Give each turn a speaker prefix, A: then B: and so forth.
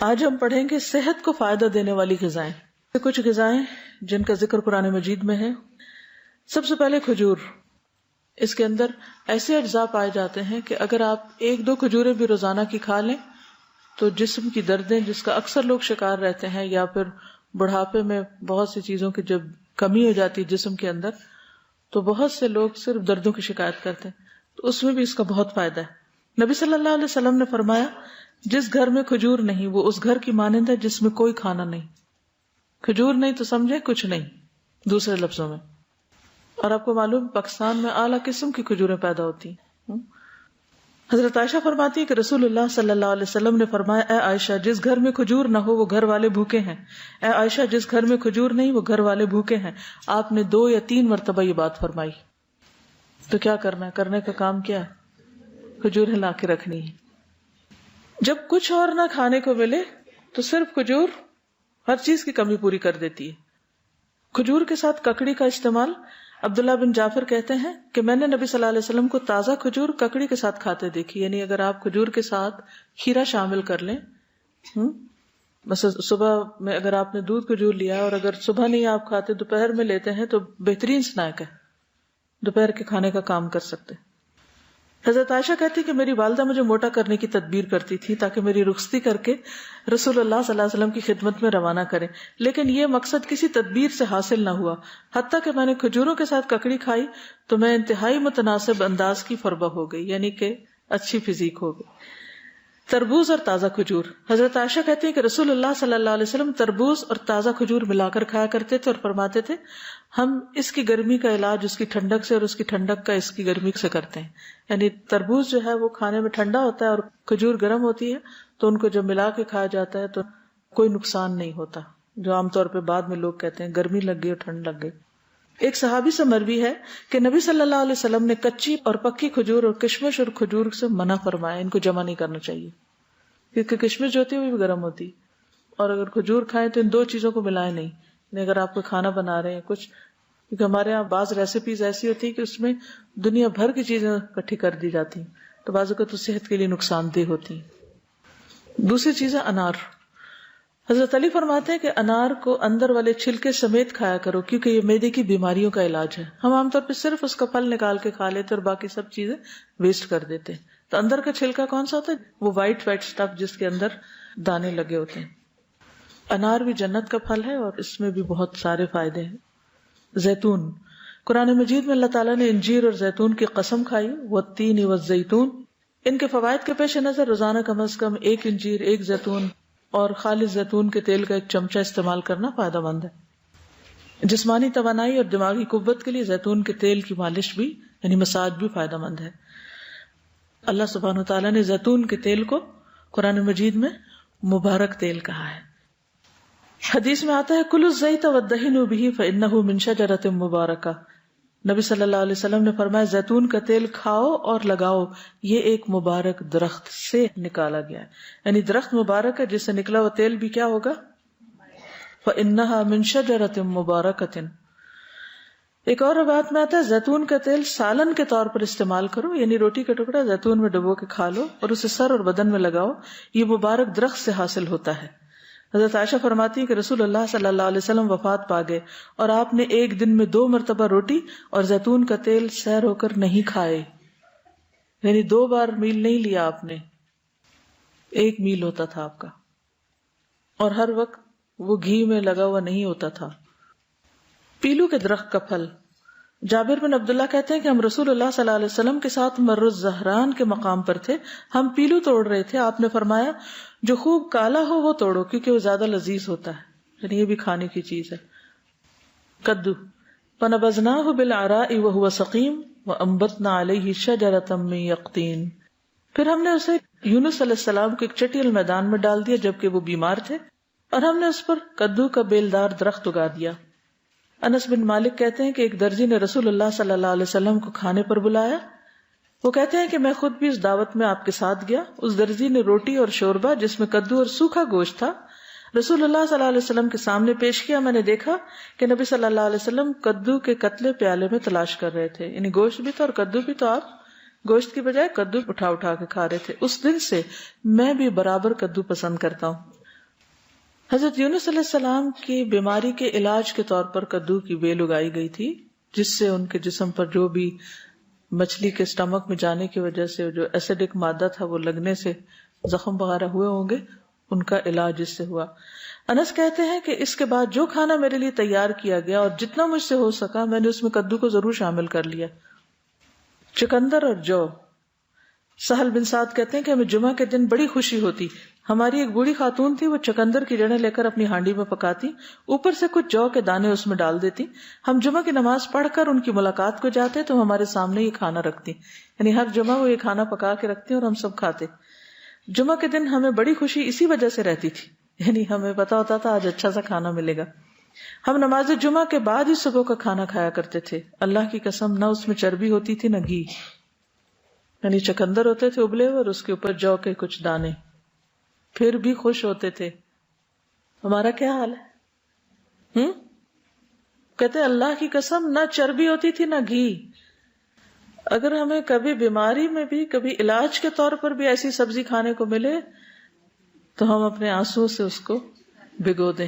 A: آج ہم پڑھیں گے صحت کو فائدہ دینے والی غذائیں. کچھ غذائیں جن کا ذکر قرآن مجید میں ہے. سب سے پہلے کھجور. اس کے اندر ایسے اجزاء پائے جاتے ہیں کہ اگر آپ 1-2 کھجوریں بھی روزانہ کی کھا لیں تو جسم کی دردیں، جس کا اکثر لوگ شکار رہتے ہیں، یا پھر بڑھاپے میں بہت سی چیزوں کی جب کمی ہو جاتی ہے جسم کے اندر، تو بہت سے لوگ صرف دردوں کی شکایت کرتے ہیں، تو اس میں بھی اس کا بہت فائدہ ہے. نبی صلی اللہ علیہ وسلم نے فرمایا جس گھر میں کھجور نہیں وہ اس گھر کی مانند ہے جس میں کوئی کھانا نہیں. کھجور نہیں تو سمجھے کچھ نہیں دوسرے لفظوں میں. اور آپ کو معلوم پاکستان میں اعلیٰ قسم کی کھجوریں پیدا ہوتی ہیں. حضرت عائشہ فرماتی ہے کہ رسول اللہ صلی اللہ علیہ وسلم نے فرمایا اے عائشہ جس گھر میں کھجور نہ ہو وہ گھر والے بھوکے ہیں. اے عائشہ جس گھر میں کھجور نہیں وہ گھر والے بھوکے ہیں. آپ نے 2 یا 3 مرتبہ یہ بات فرمائی. تو کیا کرنا ہے؟ کرنے کا کام کیا ہے؟ کھجوریں لا کے رکھنی ہے. جب کچھ اور نہ کھانے کو ملے تو صرف کھجور ہر چیز کی کمی پوری کر دیتی ہے. کھجور کے ساتھ ککڑی کا استعمال. عبداللہ بن جعفر کہتے ہیں کہ میں نے نبی صلی اللہ علیہ وسلم کو تازہ کھجور ککڑی کے ساتھ کھاتے دیکھی. یعنی اگر آپ کھجور کے ساتھ کھیرا شامل کر لیں، مثلا صبح میں اگر آپ نے دودھ کھجور لیا اور اگر صبح نہیں آپ کھاتے دوپہر میں لیتے ہیں تو بہترین سنیک ہے، دوپہر کے کھانے کا کام کر سکتے. حضرت عائشہ کہتی کہ میری والدہ مجھے موٹا کرنے کی تدبیر کرتی تھی تاکہ میری رخصتی کر کے رسول اللہ صلی اللہ علیہ وسلم کی خدمت میں روانہ کریں، لیکن یہ مقصد کسی تدبیر سے حاصل نہ ہوا. حتیٰ کہ میں نے کھجوروں کے ساتھ ککڑی کھائی تو میں انتہائی متناسب انداز کی فربہ ہو گئی، یعنی کہ اچھی فزیک ہو گئی. تربوز اور تازہ کھجور. حضرت عائشہ کہتی ہے کہ رسول اللہ صلی اللہ علیہ وسلم تربوز اور تازہ کھجور ملا کر کھایا کرتے تھے اور فرماتے تھے ہم اس کی گرمی کا علاج اس کی ٹھنڈک سے اور اس کی ٹھنڈک کا اس کی گرمی سے کرتے ہیں. یعنی تربوز جو ہے وہ کھانے میں ٹھنڈا ہوتا ہے اور کھجور گرم ہوتی ہے، تو ان کو جب ملا کے کھایا جاتا ہے تو کوئی نقصان نہیں ہوتا، جو عام طور پہ بعد میں لوگ کہتے ہیں گرمی لگ گئی اور ٹھنڈ لگ گئی. ایک صحابی سے مروی ہے کہ نبی صلی اللہ علیہ وسلم نے کچی اور پکی کھجور اور کشمش اور کھجور سے منع فرمایا، ان کو جمع نہیں کرنا چاہیے کیونکہ کشمش جو ہوتی ہے وہ بھی گرم ہوتی، اور اگر کھجور کھائیں تو ان 2 چیزوں کو ملائیں نہیں. یعنی اگر آپ کو کھانا بنا رہے ہیں کچھ، کیونکہ ہمارے یہاں بعض ریسیپیز ایسی ہوتی ہیں کہ اس میں دنیا بھر کی چیزیں اکٹھی کر دی جاتی ہیں، تو بعض اوقات تو صحت کے لیے نقصان دہ ہوتی ہیں. دوسری چیز ہے انار. حضرت علی فرماتے ہیں کہ انار کو اندر والے چھلکے سمیت کھایا کرو کیونکہ یہ معدے کی بیماریوں کا علاج ہے. ہم عام طور پہ صرف اس کا پھل نکال کے کھا لیتے اور باقی سب چیزیں ویسٹ کر دیتے ہیں. تو اندر کا چھلکا کون سا ہوتا ہے؟ وہ وائٹ اسٹف جس کے اندر دانے لگے ہوتے ہیں. انار بھی جنت کا پھل ہے اور اس میں بھی بہت سارے فائدے ہیں. زیتون. قرآن مجید میں اللہ تعالیٰ نے انجیر اور زیتون کی قسم کھائی، والتین والزیتون. ان کے فوائد کے پیش نظر روزانہ کم از کم 1 انجیر، 1 زیتون اور خالص زیتون کے تیل کا 1 چمچہ استعمال کرنا فائدہ مند ہے. جسمانی توانائی اور دماغی قوت کے لیے زیتون کے تیل کی مالش بھی یعنی مساج بھی فائدہ مند ہے. اللہ سبحانہ وتعالیٰ نے زیتون کے تیل کو قرآن مجید میں مبارک تیل کہا ہے. حدیث میں آتا ہے کلوا الزیت وادہنوا بہ فانہ من شجرۃ مبارکہ. نبی صلی اللہ علیہ وسلم نے فرمایا زیتون کا تیل کھاؤ اور لگاؤ، یہ ایک مبارک درخت سے نکالا گیا ہے. یعنی درخت مبارک ہے جس سے نکلا وہ تیل بھی کیا ہوگا؟ فانہا من شجرۃ مبارکۃ. ایک اور روایت میں آتا ہے زیتون کا تیل سالن کے طور پر استعمال کرو، یعنی روٹی کا ٹکڑا زیتون میں ڈبو کے کھا لو اور اسے سر اور بدن میں لگاؤ، یہ مبارک درخت سے حاصل ہوتا ہے. حضرت عائشہ فرماتی ہے کہ رسول اللہ صلی اللہ علیہ وسلم وفات پا گئے اور آپ نے ایک دن میں 2 مرتبہ روٹی اور زیتون کا تیل سیر ہو کر نہیں کھائے. یعنی 2 بار میل نہیں لیا آپ نے، 1 میل ہوتا تھا آپ کا، اور ہر وقت وہ گھی میں لگا ہوا نہیں ہوتا تھا. پیلو کے درخت کا پھل. جابر بن عبداللہ کہتے ہیں کہ ہم رسول اللہ صلی اللہ علیہ وسلم کے ساتھ مر الزہران کے مقام پر تھے، ہم پیلو توڑ رہے تھے. آپ نے فرمایا جو خوب کالا ہو وہ توڑو کیونکہ وہ زیادہ لذیذ ہوتا ہے، یعنی یہ بھی کھانے کی چیز ہے. کدو. فنبذناہ بالعراء وهو سقیم وانبتنا علیہ شجرۃ من یقطین. پھر ہم نے اسے یونس علیہ السلام کے ایک چٹیل میدان میں ڈال دیا جبکہ وہ بیمار تھے، اور ہم نے اس پر کدو کا بیلدار درخت اگا دیا. انس بن مالک کہتے ہیں کہ ایک درزی نے رسول اللہ صلی اللہ علیہ وسلم کو کھانے پر بلایا. وہ کہتے ہیں کہ میں خود بھی اس دعوت میں آپ کے ساتھ گیا. اس درزی نے روٹی اور شوربہ جس میں کدو اور سوکھا گوشت تھا رسول اللہ صلی اللہ علیہ وسلم کے سامنے پیش کیا. میں نے دیکھا کہ نبی صلی اللہ علیہ وسلم کدو کے قتلے پیالے میں تلاش کر رہے تھے، یعنی گوشت بھی تھا اور کدو بھی، تو آپ گوشت کی بجائے کدو اٹھا اٹھا کے کھا رہے تھے. اس دن سے میں بھی برابر کدو پسند کرتا ہوں. حضرت یونس علیہ السلام کی بیماری کے علاج کے طور پر کدو کی بیل اگائی گئی تھی، جس سے ان کے جسم پر جو بھی مچھلی کے اسٹمک میں جانے کی وجہ سے جو ایسیڈک مادہ تھا وہ لگنے سے زخم وغیرہ ہوئے ہوں گے، ان کا علاج اس سے ہوا۔ انس کہتے ہیں کہ اس کے بعد جو کھانا میرے لیے تیار کیا گیا اور جتنا مجھ سے ہو سکا میں نے اس میں کدو کو ضرور شامل کر لیا۔ چقندر اور جو۔ سہل بن سعد کہتے ہیں کہ ہمیں جمعہ کے دن بڑی خوشی ہوتی، ہماری ایک بوڑھی خاتون تھی، وہ چقندر کی جڑیں لے کر اپنی ہانڈی میں پکاتی، اوپر سے کچھ جو کے دانے اس میں ڈال دیتی، ہم جمعہ کی نماز پڑھ کر ان کی ملاقات کو جاتے تو ہمارے سامنے یہ کھانا رکھتی، یعنی ہر جمعہ وہ یہ کھانا پکا کے رکھتی اور ہم سب کھاتے۔ جمعہ کے دن ہمیں بڑی خوشی اسی وجہ سے رہتی تھی، یعنی ہمیں پتا ہوتا تھا آج اچھا سا کھانا ملے گا۔ ہم نماز جمعہ کے بعد ہی صبح کا کھانا کھایا کرتے تھے، اللہ کی قسم نہ اس میں چربی ہوتی تھی نہ گھی، یعنی چقندر ہوتے تھے ابلے اور اس کے اوپر جو کے کچھ دانے، پھر بھی خوش ہوتے تھے۔ ہمارا کیا حال ہے؟ کہتے اللہ کی قسم نہ چربی ہوتی تھی نہ گھی۔ اگر ہمیں کبھی بیماری میں بھی کبھی علاج کے طور پر بھی ایسی سبزی کھانے کو ملے تو ہم اپنے آنسو سے اس کو بھگو دیں۔